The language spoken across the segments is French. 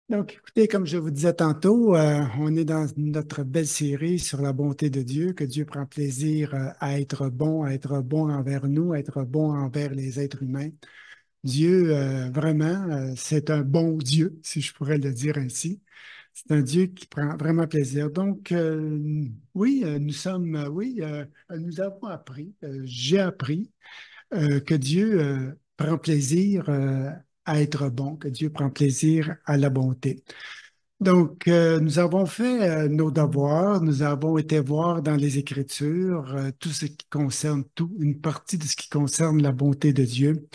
Donc, écoutez, comme je vous disais tantôt, on est dans notre belle série sur la bonté de Dieu, que Dieu prend plaisir à être bon envers nous, à être bon envers les êtres humains. Dieu, vraiment, c'est un bon Dieu, si je pourrais le dire ainsi. C'est un Dieu qui prend vraiment plaisir. Donc, oui, nous avons appris, j'ai appris que Dieu prend plaisir à être bon, que Dieu prend plaisir à la bonté. Donc, nous avons fait nos devoirs, nous avons été voir dans les Écritures tout ce qui concerne tout, une partie de ce qui concerne la bonté de Dieu.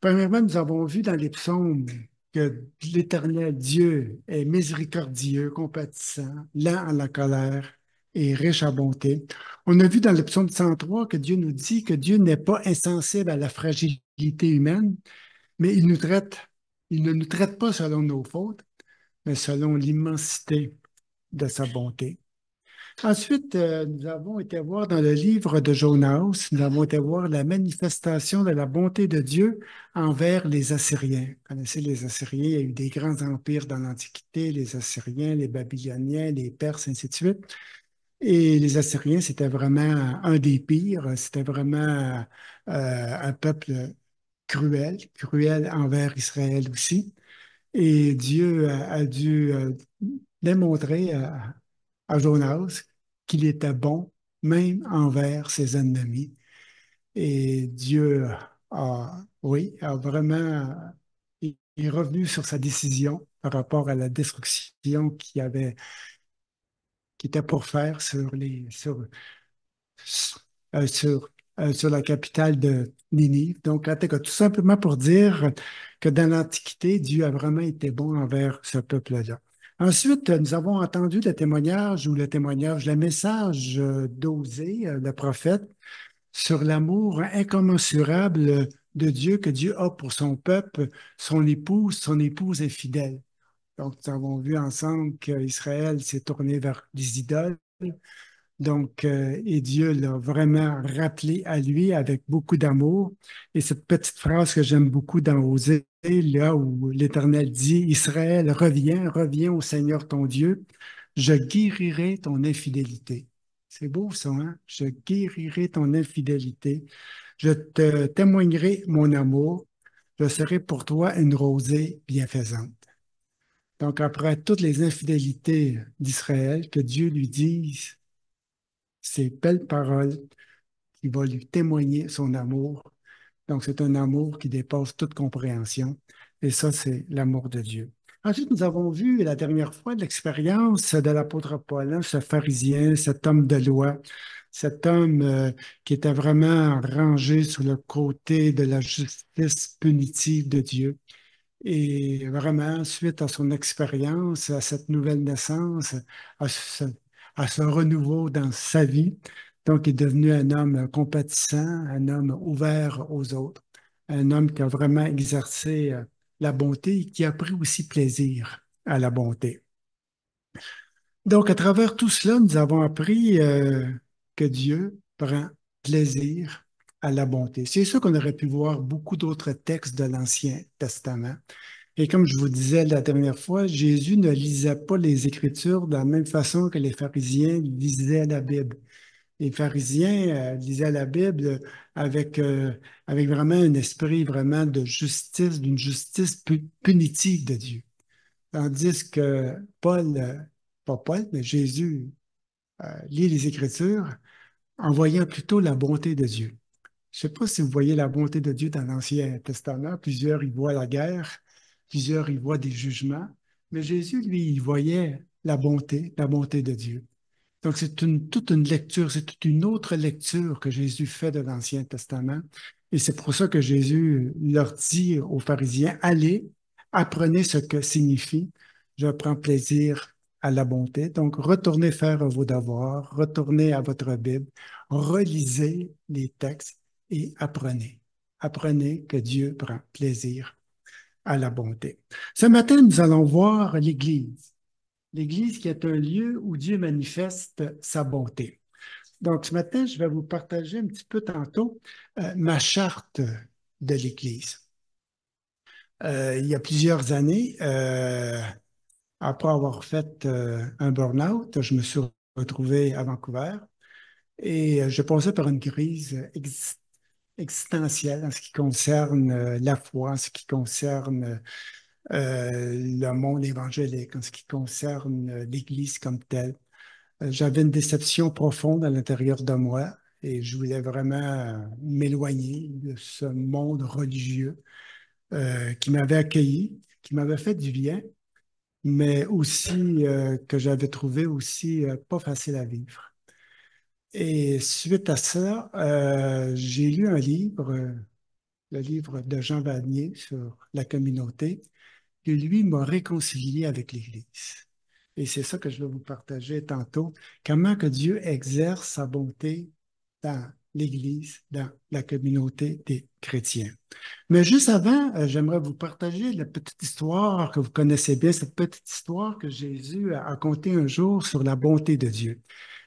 Premièrement, nous avons vu dans les psaumes que l'Éternel Dieu est miséricordieux, compatissant, lent à la colère et riche en bonté. On a vu dans le psaume 103 que Dieu nous dit que Dieu n'est pas insensible à la fragilité humaine, mais il ne nous traite pas selon nos fautes, mais selon l'immensité de sa bonté. Ensuite, nous avons été voir dans le livre de Jonas, nous avons été voir la manifestation de la bonté de Dieu envers les Assyriens. Vous connaissez les Assyriens, il y a eu des grands empires dans l'Antiquité, les Assyriens, les Babyloniens, les Perses, ainsi de suite. Et les Assyriens, c'était vraiment un des pires, c'était vraiment un peuple cruel, cruel envers Israël aussi. Et Dieu a dû démontrer à Jonas qu'il était bon même envers ses ennemis. Et Dieu oui, a vraiment, il est revenu sur sa décision par rapport à la destruction qui était pour faire sur la capitale de Ninive. Donc, en tout cas, tout simplement pour dire que dans l'Antiquité, Dieu a vraiment été bon envers ce peuple-là. Ensuite, nous avons entendu le témoignage, le message d'Osée, le prophète, sur l'amour incommensurable de Dieu que Dieu a pour son peuple, son épouse est fidèle. Donc, nous avons vu ensemble qu'Israël s'est tourné vers les idoles. Donc, et Dieu l'a vraiment rappelé à lui avec beaucoup d'amour. Et cette petite phrase que j'aime beaucoup dans Osée, là où l'Éternel dit, Israël, reviens, reviens au Seigneur ton Dieu, je guérirai ton infidélité. C'est beau ça, hein? Je guérirai ton infidélité. Je te témoignerai mon amour. Je serai pour toi une rosée bienfaisante. Donc, après toutes les infidélités d'Israël, que Dieu lui dise ces belles paroles qui va lui témoigner son amour. Donc, c'est un amour qui dépasse toute compréhension. Et ça, c'est l'amour de Dieu. Ensuite, nous avons vu la dernière fois l'expérience de l'apôtre Paul, hein, ce pharisien, cet homme de loi, cet homme qui était vraiment rangé sur le côté de la justice punitive de Dieu. Et vraiment, suite à son expérience, à cette nouvelle naissance, à ce, à ce renouveau dans sa vie, donc il est devenu un homme compatissant, un homme ouvert aux autres, un homme qui a vraiment exercé la bonté et qui a pris aussi plaisir à la bonté. Donc, à travers tout cela, nous avons appris que Dieu prend plaisir à la bonté. C'est sûr qu'on aurait pu voir beaucoup d'autres textes de l'Ancien Testament. Et comme je vous disais la dernière fois, Jésus ne lisait pas les Écritures de la même façon que les pharisiens lisaient la Bible. Les pharisiens lisaient la Bible avec, euh, avec vraiment un esprit vraiment de justice, d'une justice punitive de Dieu. Tandis que pas Paul, mais Jésus lit les Écritures en voyant plutôt la bonté de Dieu. Je ne sais pas si vous voyez la bonté de Dieu dans l'Ancien Testament. Plusieurs y voient la guerre, plusieurs y voient des jugements, mais Jésus, lui, il voyait la bonté de Dieu. Donc, toute une lecture, c'est toute une autre lecture que Jésus fait de l'Ancien Testament. Et c'est pour ça que Jésus leur dit aux pharisiens, allez, apprenez ce que signifie, je prends plaisir à la bonté. Donc, retournez faire vos devoirs, retournez à votre Bible, relisez les textes et apprenez. Apprenez que Dieu prend plaisir à la bonté. Ce matin, nous allons voir l'Église. L'Église qui est un lieu où Dieu manifeste sa bonté. Donc, ce matin, je vais vous partager un petit peu tantôt ma charte de l'Église. Il y a plusieurs années, Après avoir fait un burn-out, je me suis retrouvé à Vancouver et je passais par une crise existentielle en ce qui concerne la foi, en ce qui concerne le monde évangélique, en ce qui concerne l'Église comme telle. J'avais une déception profonde à l'intérieur de moi et je voulais vraiment m'éloigner de ce monde religieux qui m'avait accueilli, qui m'avait fait du bien, mais aussi que j'avais trouvé aussi pas facile à vivre. Et suite à ça, j'ai lu un livre, le livre de Jean Vanier sur la communauté, qui lui m'a réconcilié avec l'Église. Et c'est ça que je vais vous partager tantôt, comment que Dieu exerce sa bonté dans l'Église, dans la communauté des chrétiens. Mais juste avant, j'aimerais vous partager la petite histoire que vous connaissez bien, cette petite histoire que Jésus a contée un jour sur la bonté de Dieu.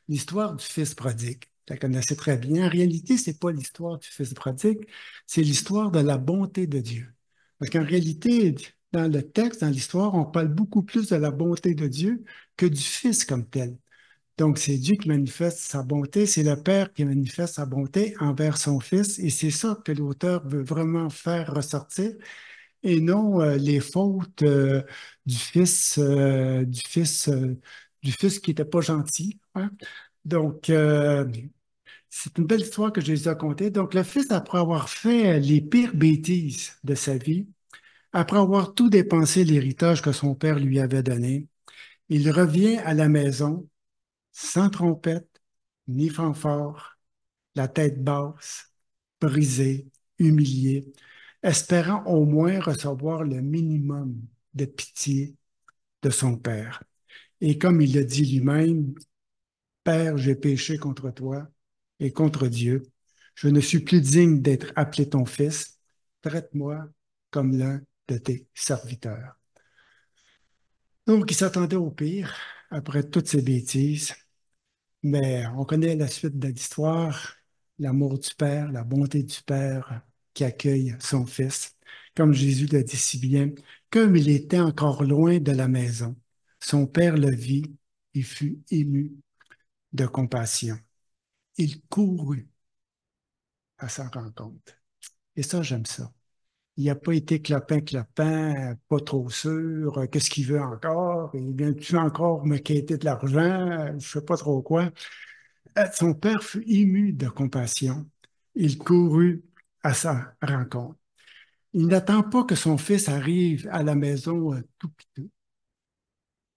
L'histoire du fils prodigue. Vous la connaissez très bien. En réalité, ce n'est pas l'histoire du fils prodigue, c'est l'histoire de la bonté de Dieu. Parce qu'en réalité, dans le texte, dans l'histoire, on parle beaucoup plus de la bonté de Dieu que du fils comme tel. Donc, c'est Dieu qui manifeste sa bonté, c'est le Père qui manifeste sa bonté envers son Fils, et c'est ça que l'auteur veut vraiment faire ressortir, et non les fautes du fils qui n'était pas gentil, hein. Donc, c'est une belle histoire que Jésus a contée. Donc, le fils, après avoir fait les pires bêtises de sa vie, après avoir tout dépensé l'héritage que son père lui avait donné, il revient à la maison sans trompette ni fanfare, la tête basse, brisé, humilié, espérant au moins recevoir le minimum de pitié de son père. Et comme il le dit lui-même, Père, j'ai péché contre toi et contre Dieu. Je ne suis plus digne d'être appelé ton fils. Traite-moi comme l'un de tes serviteurs. Donc, il s'attendait au pire après toutes ces bêtises. Mais on connaît la suite de l'histoire, l'amour du Père, la bonté du Père qui accueille son Fils. Comme Jésus l'a dit si bien, comme il était encore loin de la maison, son Père le vit et fut ému de compassion. Il courut à sa rencontre. Et ça, j'aime ça. Il n'a pas été clopin, pas trop sûr, qu'est-ce qu'il veut encore, il vient-tu encore me quêter de l'argent, je ne sais pas trop quoi. Son père fut ému de compassion. Il courut à sa rencontre. Il n'attend pas que son fils arrive à la maison tout piteux,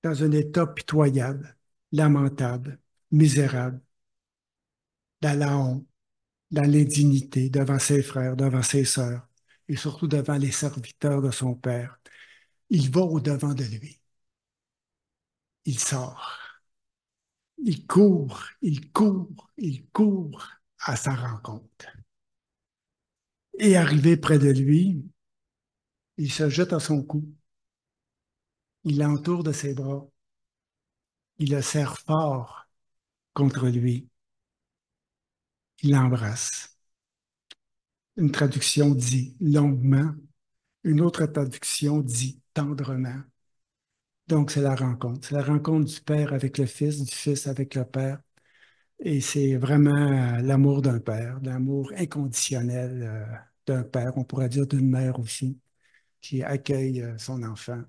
dans un état pitoyable, lamentable, misérable, dans la honte, dans l'indignité, devant ses frères, devant ses sœurs, et surtout devant les serviteurs de son père. Il va au-devant de lui. Il sort. Il court à sa rencontre. Et arrivé près de lui, il se jette à son cou, il l'entoure de ses bras, il le serre fort contre lui, il l'embrasse. Une traduction dit longuement, une autre traduction dit tendrement. Donc, c'est la rencontre du Père avec le Fils, du Fils avec le Père. Et c'est vraiment l'amour d'un père, l'amour inconditionnel d'un père, on pourrait dire d'une mère aussi, qui accueille son enfant.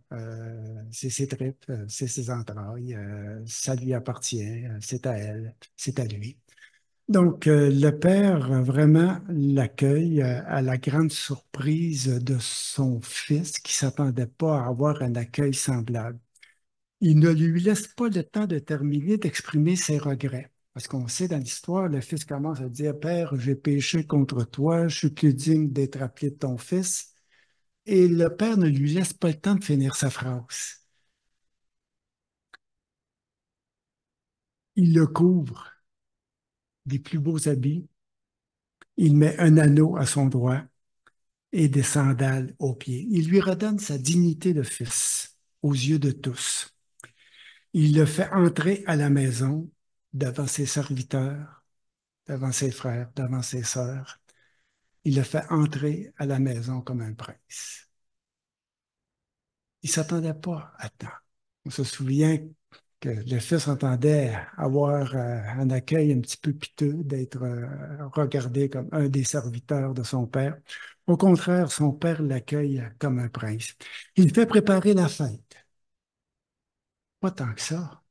C'est ses tripes, c'est ses entrailles, ça lui appartient, c'est à elle, c'est à lui. Donc, le père vraiment l'accueille à la grande surprise de son fils qui ne s'attendait pas à avoir un accueil semblable. Il ne lui laisse pas le temps de terminer d'exprimer ses regrets. Parce qu'on sait dans l'histoire, le fils commence à dire, Père, j'ai péché contre toi, je suis plus digne d'être appelé ton fils. Et le père ne lui laisse pas le temps de finir sa phrase. Il le couvre des plus beaux habits, il met un anneau à son doigt et des sandales aux pieds. Il lui redonne sa dignité de fils aux yeux de tous. Il le fait entrer à la maison devant ses serviteurs, devant ses frères, devant ses sœurs. Il le fait entrer à la maison comme un prince. Il ne s'attendait pas à tant. On se souvient que le fils entendait avoir un accueil un petit peu piteux, d'être regardé comme un des serviteurs de son père. Au contraire, son père l'accueille comme un prince. Il fait préparer la fête. Pas tant que ça.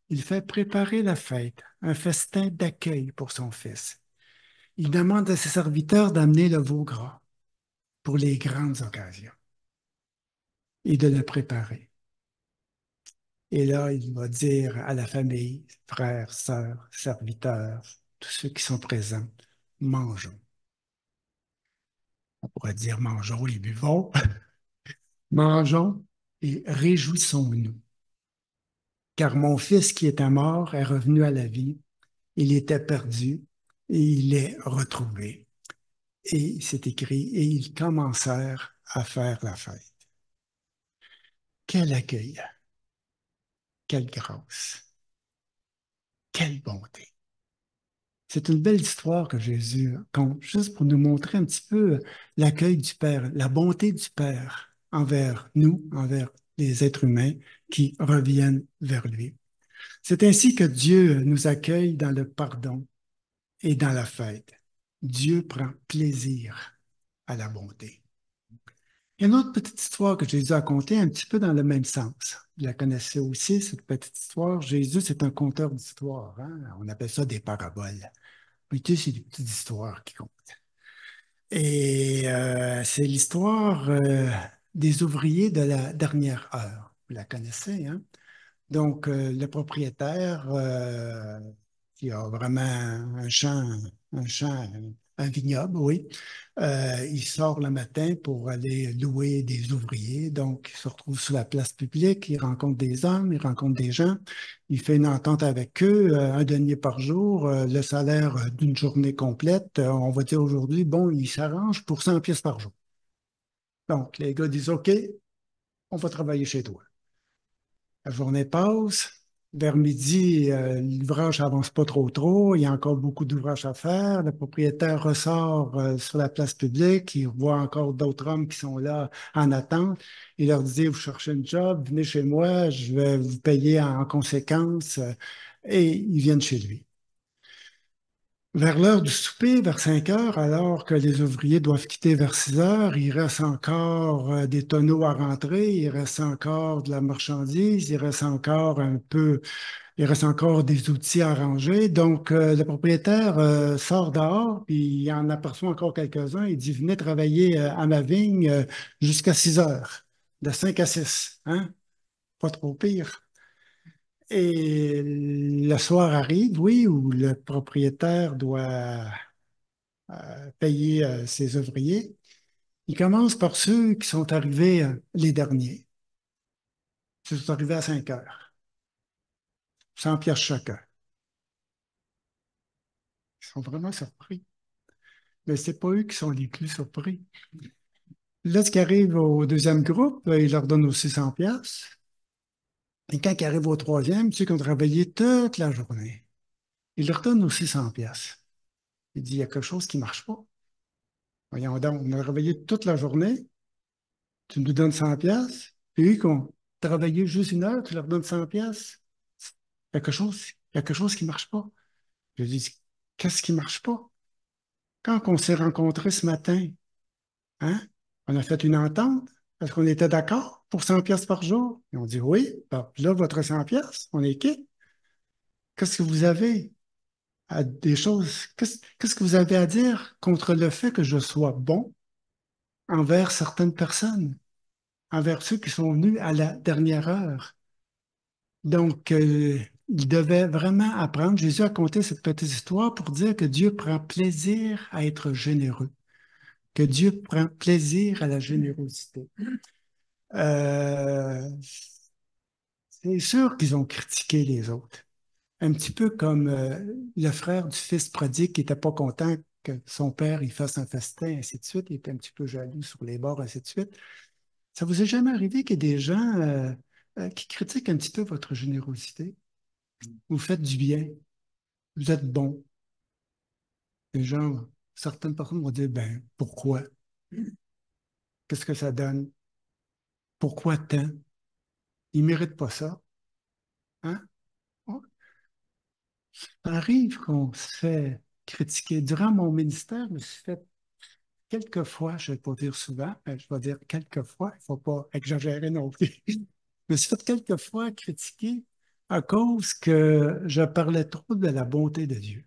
Il fait préparer la fête, un festin d'accueil pour son fils. Il demande à ses serviteurs d'amener le veau gras pour les grandes occasions et de le préparer. Et là, il va dire à la famille, frères, sœurs, serviteurs, tous ceux qui sont présents, mangeons. On pourrait dire mangeons et buvons, mangeons et réjouissons-nous. Car mon fils qui était mort est revenu à la vie, il était perdu et il est retrouvé. Et c'est écrit, et ils commencèrent à faire la fête. Quel accueil, quelle grâce, quelle bonté. C'est une belle histoire que Jésus compte, juste pour nous montrer un petit peu l'accueil du Père, la bonté du Père envers nous, envers les êtres humains qui reviennent vers lui. C'est ainsi que Dieu nous accueille dans le pardon et dans la fête. Dieu prend plaisir à la bonté. Il y a une autre petite histoire que Jésus a contée un petit peu dans le même sens. Vous la connaissez aussi, cette petite histoire. Jésus, c'est un conteur d'histoires, hein? On appelle ça des paraboles. Oui, tu sais, c'est des petites histoires qui comptent. Et c'est l'histoire des ouvriers de la dernière heure. Vous la connaissez, hein? Donc, le propriétaire qui a vraiment un champ, un vignoble, oui, il sort le matin pour aller louer des ouvriers. Donc, il se retrouve sur la place publique, il rencontre des hommes, il rencontre des gens, il fait une entente avec eux, un denier par jour, le salaire d'une journée complète. On va dire aujourd'hui, bon, il s'arrange pour 100 pièces par jour. Donc, les gars disent, OK, on va travailler chez toi. La journée passe. Vers midi, l'ouvrage n'avance pas trop trop. Il y a encore beaucoup d'ouvrages à faire. Le propriétaire ressort sur la place publique. Il voit encore d'autres hommes qui sont là en attente. Il leur dit, vous cherchez un job, venez chez moi, je vais vous payer en conséquence. Et ils viennent chez lui. Vers l'heure du souper, vers 5 heures, alors que les ouvriers doivent quitter vers 6 heures, il reste encore des tonneaux à rentrer, il reste encore de la marchandise, il reste encore un peu, il reste encore des outils à ranger. Donc, le propriétaire sort dehors, puis il en aperçoit encore quelques-uns. Il dit, venez travailler à ma vigne jusqu'à 6 heures, de 5 à 6, hein? Pas trop pire. Et le soir arrive, oui, où le propriétaire doit payer ses ouvriers. Il commence par ceux qui sont arrivés les derniers. Ceux qui sont arrivés à 5 heures, 100 pièces chacun. Ils sont vraiment surpris. Mais ce n'est pas eux qui sont les plus surpris. Là, ce qui arrive au deuxième groupe, il leur donne aussi 100 pièces. Et quand ils arrivent au troisième, ceux qui ont travaillé toute la journée, il leur donne aussi 100 pièces. Il dit, il y a quelque chose qui ne marche pas. Voyons donc, on a travaillé toute la journée, tu nous donnes 100 pièces, puis eux qui ont travaillé juste une heure, tu leur donnes 100 pièces. Il y a quelque chose qui ne marche pas. Je dis, qu'est-ce qui ne marche pas? Quand on s'est rencontrés ce matin, hein, on a fait une entente parce qu'on était d'accord pour 100 pièces par jour. Et on dit oui, ben, là, votre 100 pièces, on est qui? Qu'est-ce que vous avez à des choses, qu'est-ce que vous avez à dire contre le fait que je sois bon envers certaines personnes, envers ceux qui sont venus à la dernière heure? Donc, il devait vraiment apprendre. Jésus a conté cette petite histoire pour dire que Dieu prend plaisir à être généreux, que Dieu prend plaisir à la générosité. Euh, c'est sûr qu'ils ont critiqué les autres. Un petit peu comme le frère du fils prodigue qui n'était pas content que son père il fasse un festin, ainsi de suite. Il était un petit peu jaloux sur les bords, ainsi de suite. Ça vous est jamais arrivé qu'il y ait des gens qui critiquent un petit peu votre générosité? Vous faites du bien, vous êtes bon. Les gens, certaines personnes vont dire, ben, pourquoi? Qu'est-ce que ça donne? Pourquoi tant? Ils ne méritent pas ça. Hein? Oh, ça arrive qu'on se fait critiquer. Durant mon ministère, je me suis fait quelques fois, je ne vais pas dire souvent, mais je vais dire quelques fois, il ne faut pas exagérer non plus. Je me suis fait quelques fois critiquer à cause que je parlais trop de la bonté de Dieu.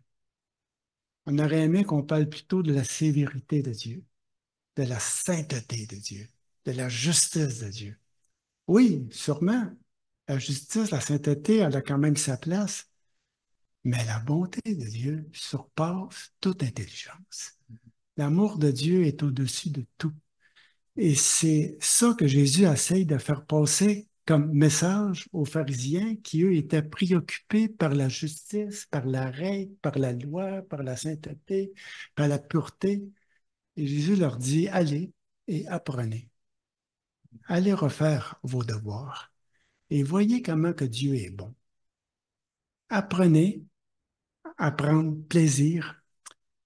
On aurait aimé qu'on parle plutôt de la sévérité de Dieu, de la sainteté de Dieu, de la justice de Dieu. Oui, sûrement, la justice, la sainteté, elle a quand même sa place, mais la bonté de Dieu surpasse toute intelligence. L'amour de Dieu est au-dessus de tout. Et c'est ça que Jésus essaye de faire passer comme message aux pharisiens qui, eux, étaient préoccupés par la justice, par la règle, par la loi, par la sainteté, par la pureté. Et Jésus leur dit, allez et apprenez. Allez refaire vos devoirs et voyez comment que Dieu est bon. Apprenez à prendre plaisir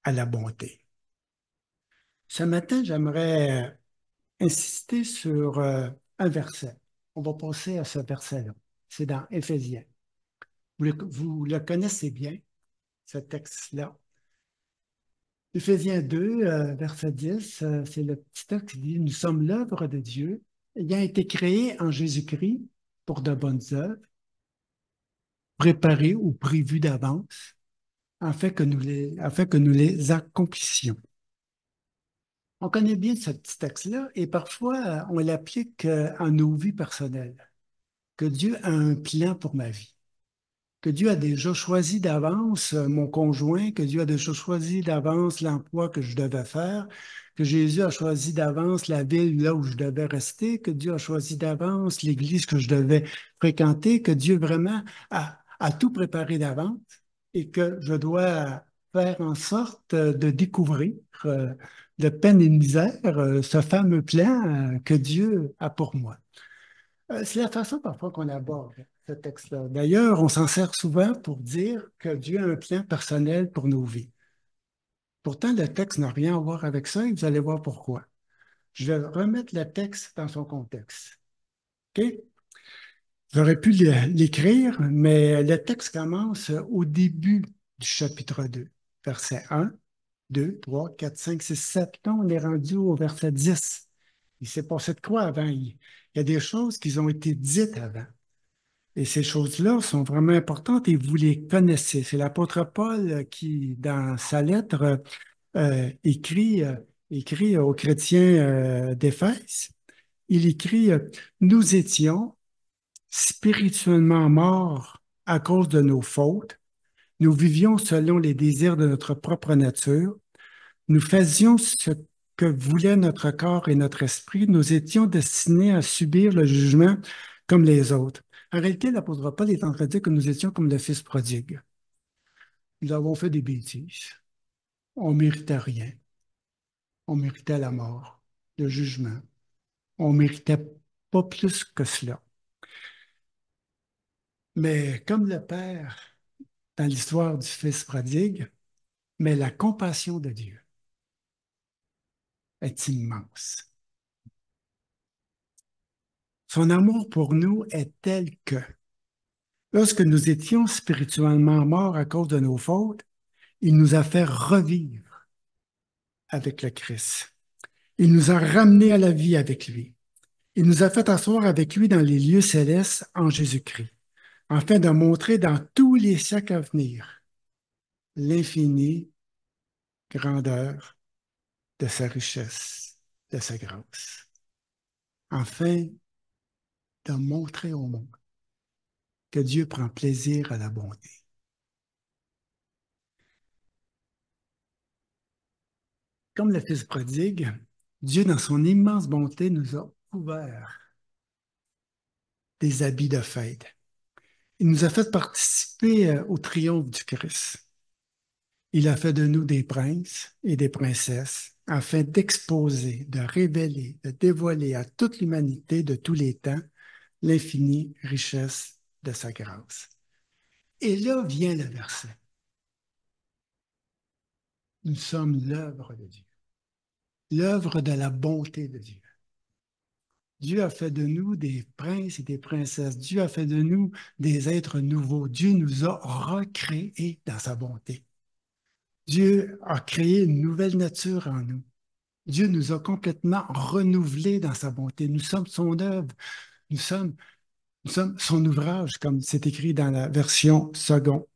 à la bonté. Ce matin, j'aimerais insister sur un verset. On va passer à ce verset-là. C'est dans Éphésiens. Vous le connaissez bien, ce texte-là. Éphésiens 2, verset 10, c'est le petit texte qui dit, nous sommes l'œuvre de Dieu, ayant été créés en Jésus-Christ pour de bonnes œuvres, préparées ou prévues d'avance, afin que nous les accomplissions. On connaît bien ce petit texte-là et parfois on l'applique à nos vies personnelles, que Dieu a un plan pour ma vie, que Dieu a déjà choisi d'avance mon conjoint, que Dieu a déjà choisi d'avance l'emploi que je devais faire, que Jésus a choisi d'avance la ville là où je devais rester, que Dieu a choisi d'avance l'église que je devais fréquenter, que Dieu vraiment a tout préparé d'avance et que je dois faire en sorte de découvrir de peine et de misère ce fameux plan que Dieu a pour moi. C'est la façon parfois qu'on aborde ce texte-là. D'ailleurs, on s'en sert souvent pour dire que Dieu a un plan personnel pour nos vies. Pourtant, le texte n'a rien à voir avec ça et vous allez voir pourquoi. Je vais remettre le texte dans son contexte. OK? J'aurais pu l'écrire, mais le texte commence au début du chapitre 2, verset 1, 2, 3, 4, 5, 6, 7. Là, on est rendu au verset 10. Il s'est passé de quoi avant? Il y a des choses qui ont été dites avant. Et ces choses-là sont vraiment importantes et vous les connaissez. C'est l'apôtre Paul qui, dans sa lettre, écrit, écrit aux chrétiens d'Éphèse. Il écrit, nous étions spirituellement morts à cause de nos fautes. Nous vivions selon les désirs de notre propre nature. Nous faisions ce que voulait notre corps et notre esprit. Nous étions destinés à subir le jugement comme les autres. En réalité, l'apôtre Paul est en train de dire que nous étions comme le fils prodigue. Nous avons fait des bêtises. On ne méritait rien. On méritait la mort, le jugement. On ne méritait pas plus que cela. Mais comme le Père, dans l'histoire du fils prodigue, mais la compassion de Dieu est immense. Son amour pour nous est tel que, lorsque nous étions spirituellement morts à cause de nos fautes, il nous a fait revivre avec le Christ. Il nous a ramenés à la vie avec lui. Il nous a fait asseoir avec lui dans les lieux célestes en Jésus-Christ, afin de montrer dans tous les siècles à venir l'infinie grandeur de sa richesse, de sa grâce, afin de montrer au monde que Dieu prend plaisir à la bonté. Comme le Fils prodigue, Dieu, dans son immense bonté, nous a ouvert des habits de fête. Il nous a fait participer au triomphe du Christ. Il a fait de nous des princes et des princesses afin d'exposer, de révéler, de dévoiler à toute l'humanité de tous les temps l'infinie richesse de sa grâce. Et là vient le verset. Nous sommes l'œuvre de Dieu, l'œuvre de la bonté de Dieu. Dieu a fait de nous des princes et des princesses. Dieu a fait de nous des êtres nouveaux. Dieu nous a recréés dans sa bonté. Dieu a créé une nouvelle nature en nous. Dieu nous a complètement renouvelés dans sa bonté. Nous sommes son œuvre. Nous sommes, nous sommes son ouvrage, comme c'est écrit dans la version second.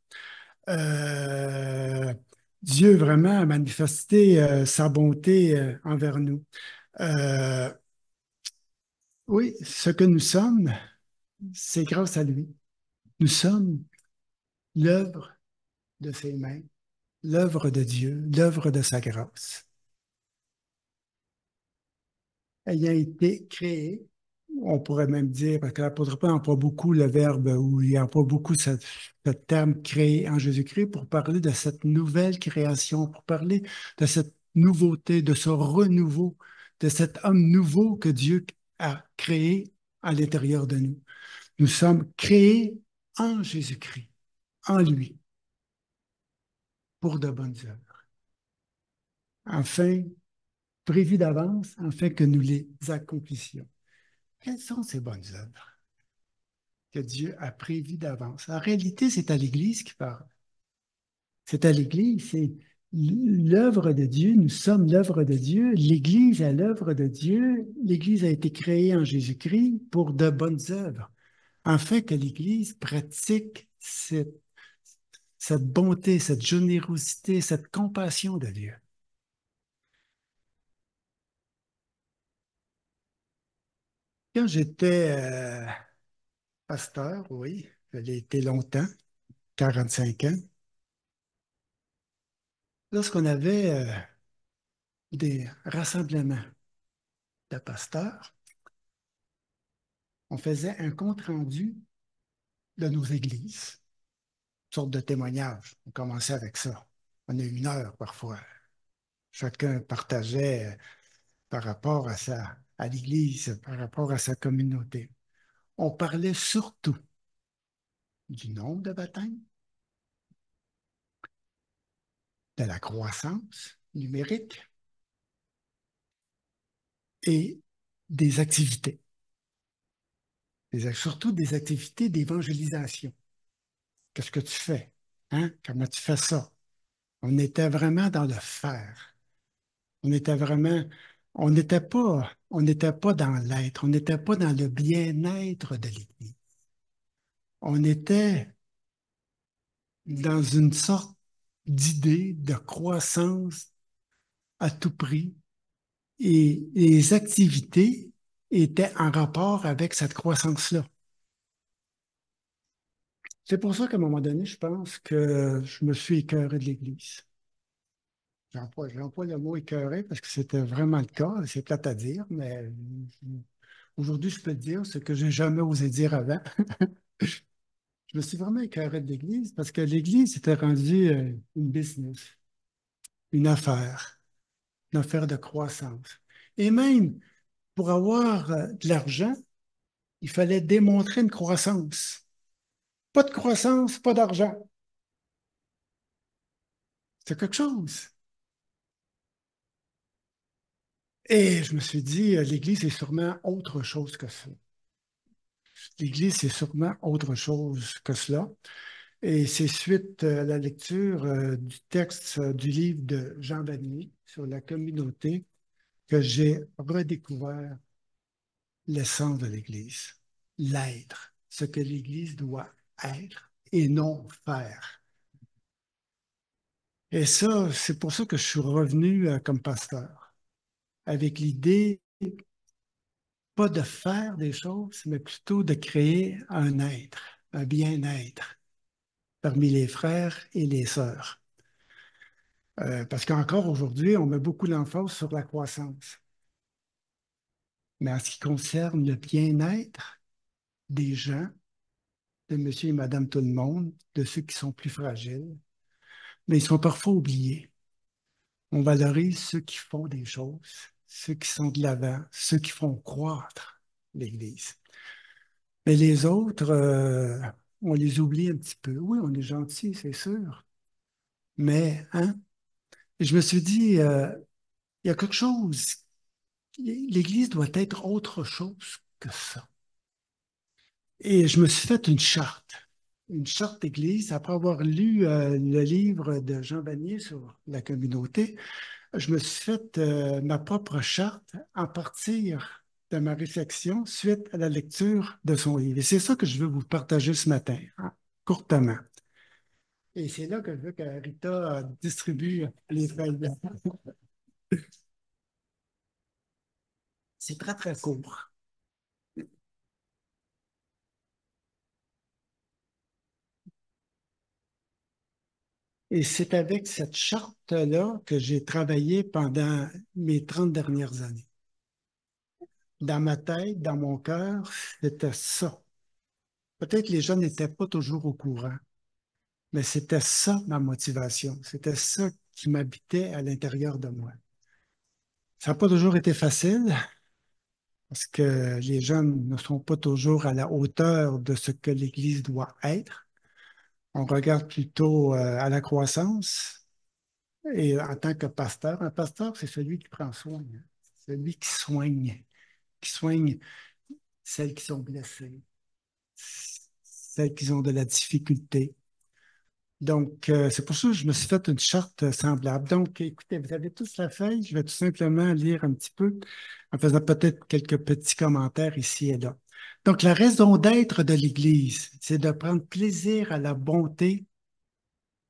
Euh, Dieu vraiment a manifesté sa bonté envers nous. Euh, oui, ce que nous sommes, c'est grâce à lui. Nous sommes l'œuvre de ses mains, l'œuvre de Dieu, l'œuvre de sa grâce. Ayant été créé, on pourrait même dire, parce que l'apôtre Paul n'emploie beaucoup le verbe, ou il emploie beaucoup ce terme créé en Jésus-Christ pour parler de cette nouvelle création, pour parler de cette nouveauté, de ce renouveau, de cet homme nouveau que Dieu a créé à l'intérieur de nous. Nous sommes créés en Jésus-Christ, en lui, pour de bonnes œuvres. Enfin, prévus d'avance, afin que nous les accomplissions. Quelles sont ces bonnes œuvres que Dieu a prévues d'avance? En réalité, c'est à l'Église qui parle. C'est à l'Église, c'est l'œuvre de Dieu. Nous sommes l'œuvre de Dieu. L'Église est l'œuvre de Dieu. L'Église a été créée en Jésus-Christ pour de bonnes œuvres, afin que l'Église pratique cette bonté, cette générosité, cette compassion de Dieu. Quand j'étais pasteur, oui, je l'ai été longtemps, 45 ans, lorsqu'on avait des rassemblements de pasteurs, on faisait un compte-rendu de nos églises, une sorte de témoignage. On commençait avec ça. On a 1 heure parfois. Chacun partageait par rapport à l'Église, par rapport à sa communauté. On parlait surtout du nombre de baptêmes, de la croissance numérique et des activités, surtout des activités d'évangélisation. Qu'est-ce que tu fais? Hein? Comment tu fais ça? On était vraiment dans le faire. On était vraiment, on n'était pas dans l'être, on n'était pas dans le bien-être de l'Église. On était dans une sorte d'idée de croissance à tout prix et les activités étaient en rapport avec cette croissance-là. C'est pour ça qu'à un moment donné, je pense que je me suis écœuré de l'Église. J'emploie le mot écœuré parce que c'était vraiment le cas. C'est plate à dire, mais aujourd'hui, je peux te dire ce que j'ai jamais osé dire avant. Je me suis vraiment écœuré de l'Église parce que l'Église était rendue une business, une affaire de croissance. Et même pour avoir de l'argent, il fallait démontrer une croissance. Pas de croissance, pas d'argent. C'est quelque chose. Et je me suis dit, l'Église est sûrement autre chose que ça. L'Église, c'est sûrement autre chose que cela. Et c'est suite à la lecture du texte du livre de Jean Vanier sur la communauté que j'ai redécouvert l'essence de l'Église, l'être, ce que l'Église doit être et non faire. Et ça, c'est pour ça que je suis revenu comme pasteur, avec l'idée pas de faire des choses, mais plutôt de créer un être, un bien-être parmi les frères et les sœurs. Parce qu'encore aujourd'hui, on met beaucoup d'emphase sur la croissance. Mais en ce qui concerne le bien-être des gens, de monsieur et madame tout le monde, de ceux qui sont plus fragiles, mais ils sont parfois oubliés. On valorise ceux qui font des choses, ceux qui sont de l'avant, ceux qui font croître l'Église. Mais les autres, on les oublie un petit peu. Oui, on est gentil, c'est sûr. Mais, hein, je me suis dit, il y a quelque chose l'Église doit être autre chose que ça. Et je me suis fait une charte d'Église, après avoir lu le livre de Jean Vanier sur la communauté. Je me suis fait ma propre charte à partir de ma réflexion suite à la lecture de son livre. Et c'est ça que je veux vous partager ce matin, hein, courtement. Et c'est là que je veux que Rita distribue les feuilles. C'est très, très court. Et c'est avec cette charte-là que j'ai travaillé pendant mes 30 dernières années. Dans ma tête, dans mon cœur, c'était ça. Peut-être les gens n'étaient pas toujours au courant, mais c'était ça ma motivation. C'était ça qui m'habitait à l'intérieur de moi. Ça n'a pas toujours été facile parce que les jeunes ne sont pas toujours à la hauteur de ce que l'Église doit être. On regarde plutôt à la croissance. Et en tant que pasteur, un pasteur, c'est celui qui prend soin, hein. C'est celui qui soigne celles qui sont blessées, celles qui ont de la difficulté. Donc, c'est pour ça que je me suis fait une charte semblable. Donc, écoutez, vous avez tous la feuille. Je vais tout simplement lire un petit peu en faisant peut-être quelques petits commentaires ici et là. Donc, la raison d'être de l'Église, c'est de prendre plaisir à la bonté.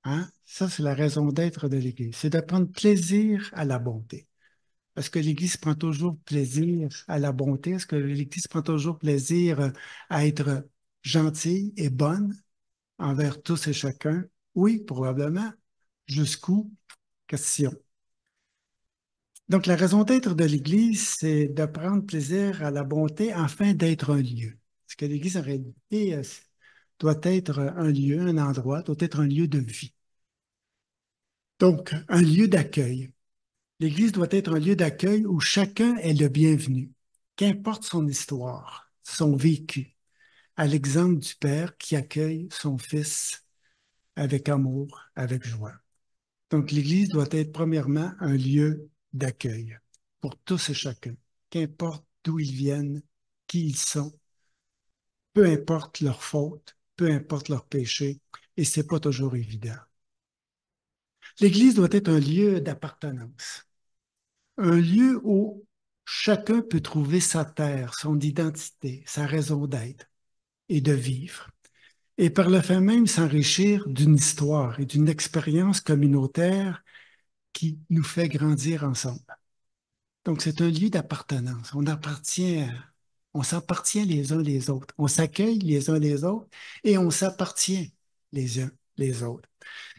Hein? Ça, c'est la raison d'être de l'Église. C'est de prendre plaisir à la bonté. Est-ce que l'Église prend toujours plaisir à la bonté? Est-ce que l'Église prend toujours plaisir à être gentille et bonne envers tous et chacun? Oui, probablement. Jusqu'où? Question. Donc, la raison d'être de l'Église, c'est de prendre plaisir à la bonté afin d'être un lieu. Parce que l'Église, en réalité, doit être un lieu, un endroit, doit être un lieu de vie. Donc, un lieu d'accueil. L'Église doit être un lieu d'accueil où chacun est le bienvenu, qu'importe son histoire, son vécu, à l'exemple du Père qui accueille son Fils avec amour, avec joie. Donc, l'Église doit être premièrement un lieu d'accueil pour tous et chacun, qu'importe d'où ils viennent, qui ils sont, peu importe leurs fautes, peu importe leurs péchés, et c'est pas toujours évident. L'Église doit être un lieu d'appartenance, un lieu où chacun peut trouver sa terre, son identité, sa raison d'être et de vivre, et par le fait même s'enrichir d'une histoire et d'une expérience communautaire qui nous fait grandir ensemble. Donc, c'est un lieu d'appartenance. On s'appartient les uns les autres. On s'accueille les uns les autres et on s'appartient les uns les autres.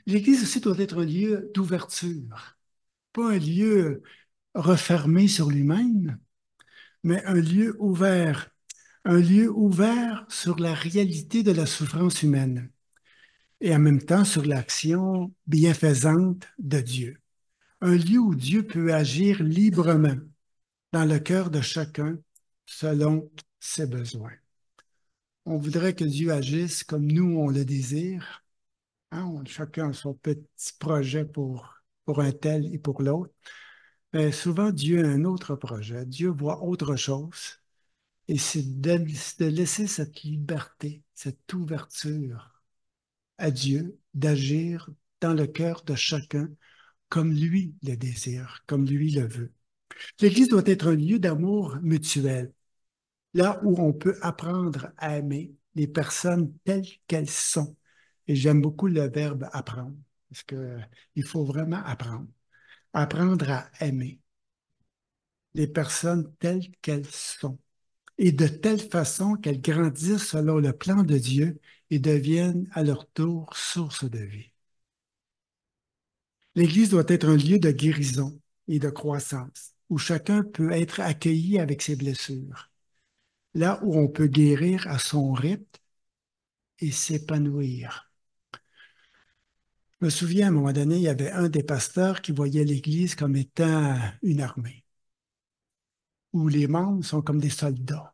L'Église aussi doit être un lieu d'ouverture, pas un lieu refermé sur lui-même, mais un lieu ouvert sur la réalité de la souffrance humaine et en même temps sur l'action bienfaisante de Dieu. Un lieu où Dieu peut agir librement dans le cœur de chacun selon ses besoins. On voudrait que Dieu agisse comme nous, on le désire. Hein? Chacun a son petit projet pour un tel et pour l'autre. Mais souvent, Dieu a un autre projet. Dieu voit autre chose. Et c'est de laisser cette liberté, cette ouverture à Dieu d'agir dans le cœur de chacun comme lui le désire, comme lui le veut. L'Église doit être un lieu d'amour mutuel, là où on peut apprendre à aimer les personnes telles qu'elles sont. Et j'aime beaucoup le verbe apprendre, parce que il faut vraiment apprendre. Apprendre à aimer les personnes telles qu'elles sont et de telle façon qu'elles grandissent selon le plan de Dieu et deviennent à leur tour source de vie. L'Église doit être un lieu de guérison et de croissance, où chacun peut être accueilli avec ses blessures, là où on peut guérir à son rythme et s'épanouir. Je me souviens, à un moment donné, il y avait un des pasteurs qui voyait l'Église comme étant une armée, où les membres sont comme des soldats.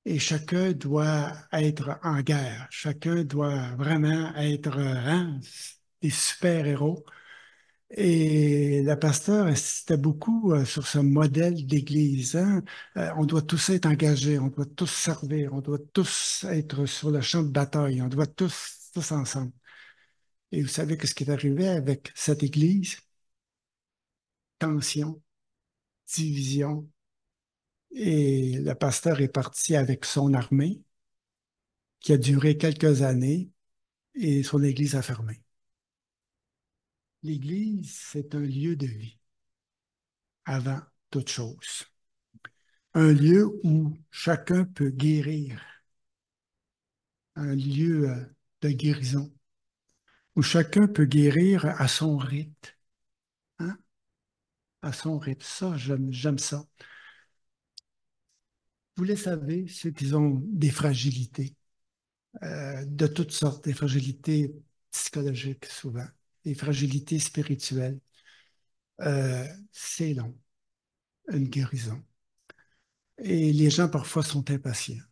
Et chacun doit être en guerre. Chacun doit vraiment être hein, des super-héros Et la pasteur insistait beaucoup sur ce modèle d'église, hein. On doit tous être engagés, on doit tous servir, on doit tous être sur le champ de bataille, on doit tous ensemble. Et vous savez que ce qui est arrivé avec cette église? Tension, division. Et le pasteur est parti avec son armée, qui a duré quelques années, et son église a fermé. L'église, c'est un lieu de vie avant toute chose. Un lieu où chacun peut guérir, un lieu de guérison, où chacun peut guérir à son rythme, hein? À son rythme. Ça, j'aime ça. Vous le savez, ceux qui ont des fragilités, de toutes sortes, des fragilités psychologiques souvent, des fragilités spirituelles, c'est long, une guérison. Et les gens parfois sont impatients,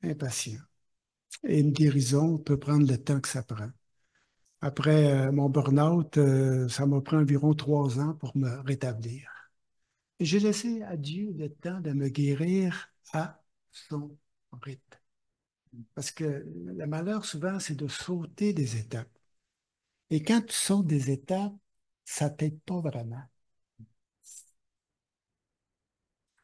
impatients. Et une guérison peut prendre le temps que ça prend. Après mon burn-out, ça m'a pris environ 3 ans pour me rétablir. Et j'ai laissé à Dieu le temps de me guérir à son rythme. Parce que le malheur, souvent, c'est de sauter des étapes. Et quand tu sautes des étapes, ça ne t'aide pas vraiment.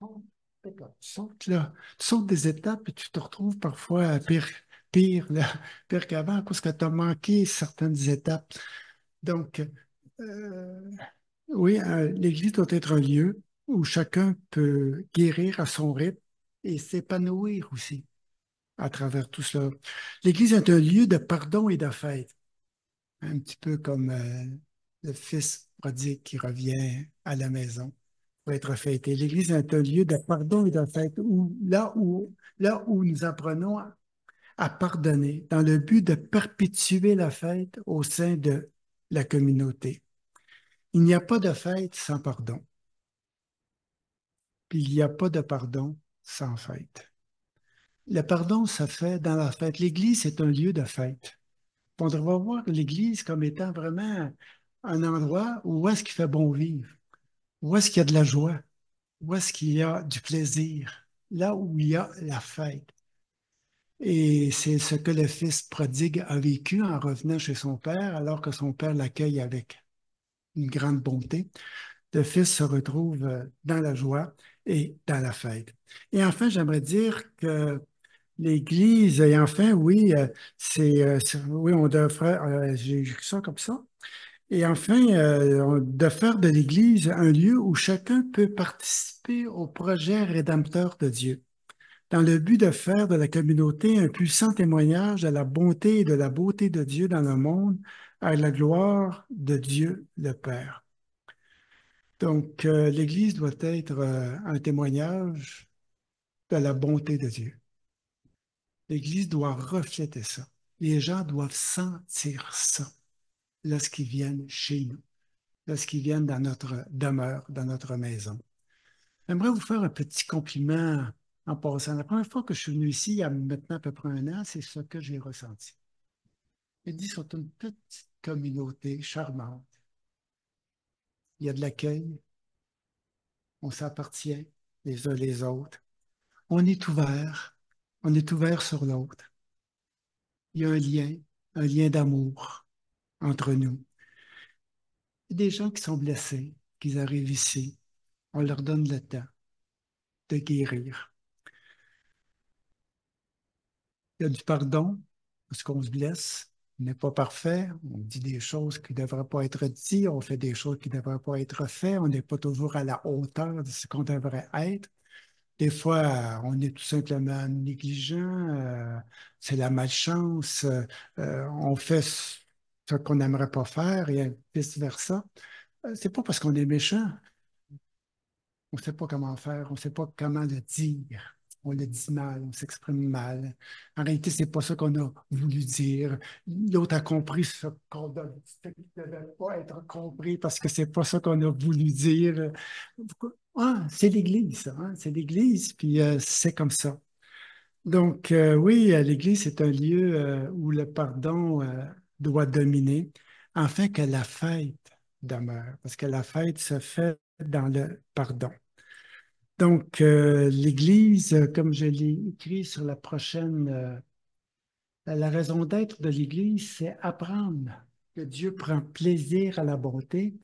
Tu sautes, là, tu sautes des étapes et tu te retrouves parfois pire, là, pire qu'avant, parce que tu as manqué certaines étapes. Donc, euh, oui, l'Église doit être un lieu où chacun peut guérir à son rythme et s'épanouir aussi à travers tout cela. L'Église est un lieu de pardon et de fête, un petit peu comme le fils prodigue qui revient à la maison pour être fêté. L'Église est un lieu de pardon et de fête là où nous apprenons à pardonner dans le but de perpétuer la fête au sein de la communauté. Il n'y a pas de fête sans pardon. Puis il n'y a pas de pardon sans fête. Le pardon se fait dans la fête. L'Église est un lieu de fête. On devrait voir l'Église comme étant vraiment un endroit où est-ce qu'il fait bon vivre, où est-ce qu'il y a de la joie, où est-ce qu'il y a du plaisir, là où il y a la fête. Et c'est ce que le fils prodigue a vécu en revenant chez son père, alors que son père l'accueille avec une grande bonté. Le Fils se retrouve dans la joie et dans la fête. Et enfin, j'aimerais dire que l'Église, et enfin, oui, oui, on devrait, j'ai écrit ça comme ça. Et enfin, de faire de l'Église un lieu où chacun peut participer au projet rédempteur de Dieu, dans le but de faire de la communauté un puissant témoignage de la bonté et de la beauté de Dieu dans le monde, à la gloire de Dieu le Père. Donc, l'Église doit être un témoignage de la bonté de Dieu. L'Église doit refléter ça. Les gens doivent sentir ça lorsqu'ils viennent chez nous, lorsqu'ils viennent dans notre demeure, dans notre maison. J'aimerais vous faire un petit compliment en passant. La première fois que je suis venu ici, il y a maintenant à peu près un an, c'est ce que j'ai ressenti. Il dit, c'est une petite communauté charmante. Il y a de l'accueil, on s'appartient les uns les autres. On est ouvert sur l'autre. Il y a un lien d'amour entre nous. Il y a des gens qui sont blessés, qui arrivent ici, on leur donne le temps de guérir. Il y a du pardon parce qu'on se blesse, on n'est pas parfait, on dit des choses qui ne devraient pas être dites, on fait des choses qui ne devraient pas être faites, on n'est pas toujours à la hauteur de ce qu'on devrait être. Des fois, on est tout simplement négligent, c'est la malchance, on fait ce qu'on n'aimerait pas faire et vice-versa. C'est pas parce qu'on est méchant, on ne sait pas comment faire, on ne sait pas comment le dire. On le dit mal, on s'exprime mal. En réalité, c'est pas ça qu'on a voulu dire. L'autre a compris ce qui ne devait pas être compris parce que c'est pas ça qu'on a voulu dire. Ah, c'est l'Église, ça, hein? C'est l'Église, puis c'est comme ça. Donc, oui, l'Église est un lieu où le pardon doit dominer, afin que la fête demeure, parce que la fête se fait dans le pardon. Donc, l'Église, comme je l'ai écrit sur la prochaine, la raison d'être de l'Église, c'est apprendre que Dieu prend plaisir à la bonté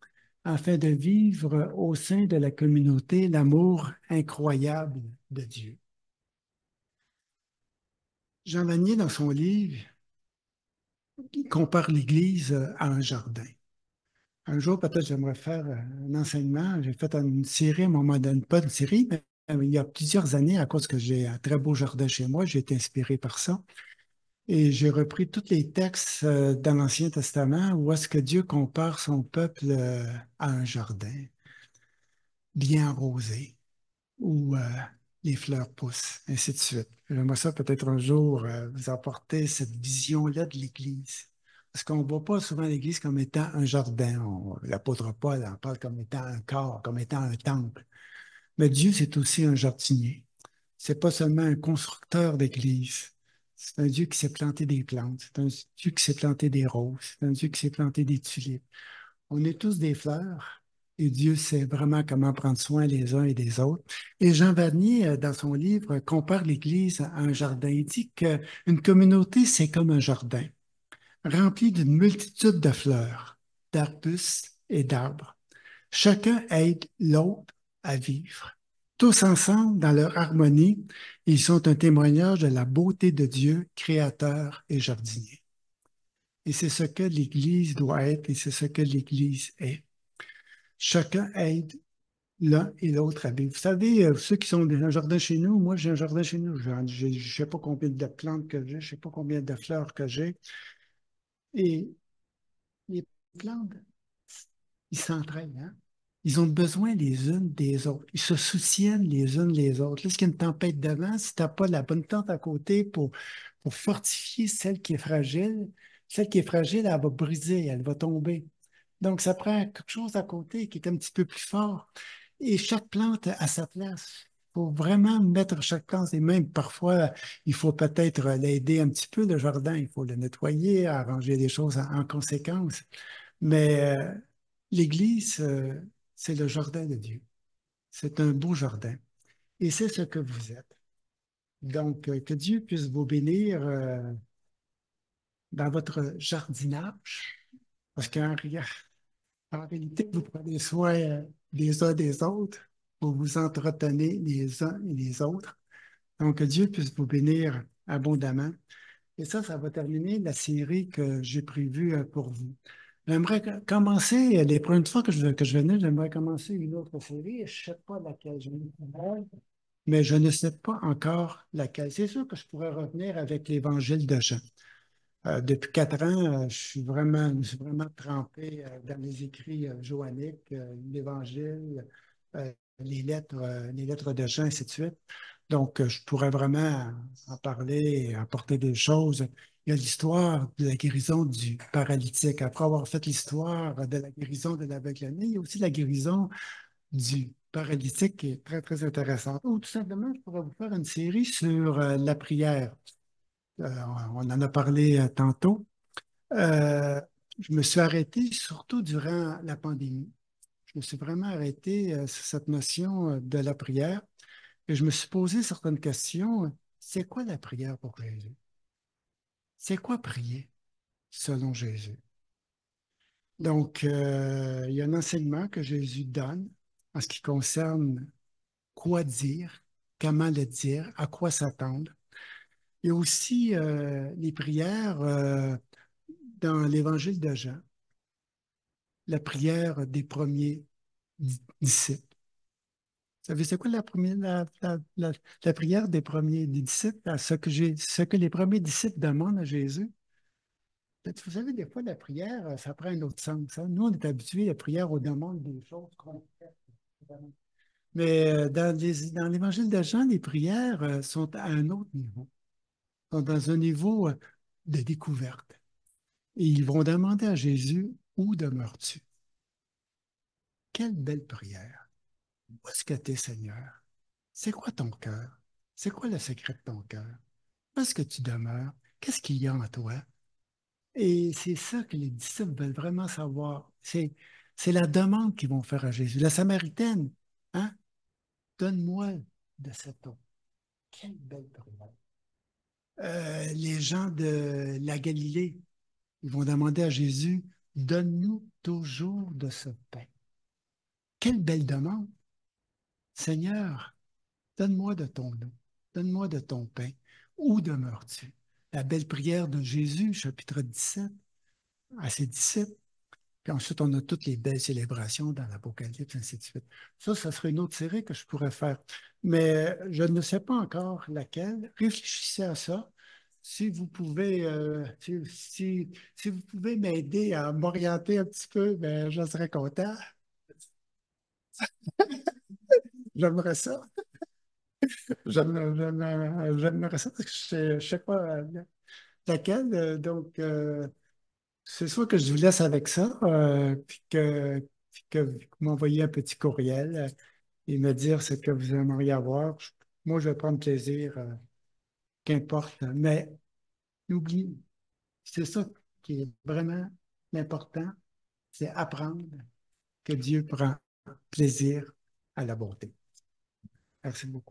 afin de vivre au sein de la communauté l'amour incroyable de Dieu. Jean Vanier, dans son livre, il compare l'Église à un jardin. Un jour, peut-être, j'aimerais faire un enseignement. J'ai fait une série à un moment donné, pas une série, mais il y a plusieurs années, à cause que j'ai un très beau jardin chez moi, j'ai été inspiré par ça. Et j'ai repris tous les textes dans l'Ancien Testament où est-ce que Dieu compare son peuple à un jardin bien arrosé, où les fleurs poussent, ainsi de suite. J'aimerais ça peut-être un jour vous apporter cette vision-là de l'Église. Parce qu'on ne voit pas souvent l'Église comme étant un jardin. L'apôtre Paul en parle comme étant un corps, comme étant un temple. Mais Dieu, c'est aussi un jardinier. C'est pas seulement un constructeur d'église. C'est un Dieu qui s'est planté des plantes. C'est un Dieu qui s'est planté des roses. C'est un Dieu qui s'est planté des tulipes. On est tous des fleurs et Dieu sait vraiment comment prendre soin les uns et des autres. Et Jean Vanier, dans son livre, compare l'Église à un jardin. Il dit qu'une communauté, c'est comme un jardin rempli d'une multitude de fleurs, d'arbustes et d'arbres. Chacun aide l'autre à vivre. Tous ensemble, dans leur harmonie, ils sont un témoignage de la beauté de Dieu, créateur et jardinier. Et c'est ce que l'Église doit être et c'est ce que l'Église est. Chacun aide l'un et l'autre à vivre. Vous savez, ceux qui sont dans un jardin chez nous, moi j'ai un jardin chez nous, je ne sais pas combien de plantes que j'ai, je ne sais pas combien de fleurs que j'ai. Et les plantes, ils s'entraînent, hein? Ils ont besoin les unes des autres. Ils se soutiennent les unes les autres. Lorsqu'il y a une tempête devant, si tu n'as pas la bonne tente à côté pour fortifier celle qui est fragile, elle va briser, elle va tomber. Donc, ça prend quelque chose à côté qui est un petit peu plus fort. Et chaque plante a sa place. Il faut vraiment mettre chaque plante. Et même parfois, il faut peut-être l'aider un petit peu, le jardin. Il faut le nettoyer, arranger les choses en conséquence. Mais l'Église, c'est le jardin de Dieu. C'est un beau jardin. Et c'est ce que vous êtes. Donc, que Dieu puisse vous bénir dans votre jardinage, parce en réalité, vous prenez soin des uns des autres, vous vous entretenez les uns et les autres. Donc, que Dieu puisse vous bénir abondamment. Et ça va terminer la série que j'ai prévue pour vous. J'aimerais commencer, les premières fois que je venais, j'aimerais commencer une autre série. Je ne sais pas laquelle je vais faire, mais je ne sais pas encore laquelle. C'est sûr que je pourrais revenir avec l'Évangile de Jean. Depuis 4 ans, je me suis vraiment trempé dans les écrits joanniques, l'Évangile, les lettres de Jean, ainsi de suite. Donc, je pourrais vraiment en parler et apporter des choses. Il y a l'histoire de la guérison du paralytique. Après avoir fait l'histoire de la guérison de l'aveugle-né, il y a aussi la guérison du paralytique qui est très, très intéressante. Ou tout simplement, je pourrais vous faire une série sur la prière. Euh, on en a parlé tantôt. Euh, je me suis arrêté surtout durant la pandémie. Je me suis vraiment arrêté sur cette notion de la prière et je me suis posé certaines questions. C'est quoi la prière pour Jésus? C'est quoi prier selon Jésus? Donc, il y a un enseignement que Jésus donne en ce qui concerne quoi dire, comment le dire, à quoi s'attendre. Il y a aussi les prières dans l'Évangile de Jean, la prière des premiers disciples. Vous savez, c'est quoi la prière des premiers disciples, ce que les premiers disciples demandent à Jésus? Vous savez, des fois, la prière, ça prend un autre sens, hein. Nous, on est habitués à la prière aux demandes des choses concrètes. Mais dans l'Évangile de Jean, les prières sont à un autre niveau, sont dans un niveau de découverte. Et ils vont demander à Jésus, où demeures-tu? Quelle belle prière! Où est-ce que tu es, Seigneur? C'est quoi ton cœur? C'est quoi le secret de ton cœur? Où est-ce que tu demeures? Qu'est-ce qu'il y a en toi? Et c'est ça que les disciples veulent vraiment savoir. C'est C'est la demande qu'ils vont faire à Jésus. La Samaritaine, hein? Donne-moi de cette eau. Quelle belle prière. Les gens de la Galilée, ils vont demander à Jésus, donne-nous toujours de ce pain. Quelle belle demande. Seigneur, donne-moi de ton eau, donne-moi de ton pain. Où demeures-tu? La belle prière de Jésus, chapitre 17, à ses disciples. Puis ensuite, on a toutes les belles célébrations dans l'Apocalypse, ainsi de suite. Ça serait une autre série que je pourrais faire. Mais je ne sais pas encore laquelle. Réfléchissez à ça. Si vous pouvez, si vous pouvez m'aider à m'orienter un petit peu, ben, je serais content. J'aimerais ça. J'aimerais ça parce que je ne sais pas laquelle. Donc, c'est sûr que je vous laisse avec ça, puis que vous m'envoyez un petit courriel et me dire ce que vous aimeriez avoir. Moi, je vais prendre plaisir, qu'importe. Mais n'oubliez, c'est ça qui est vraiment important, c'est apprendre que Dieu prend plaisir à la bonté. Merci beaucoup.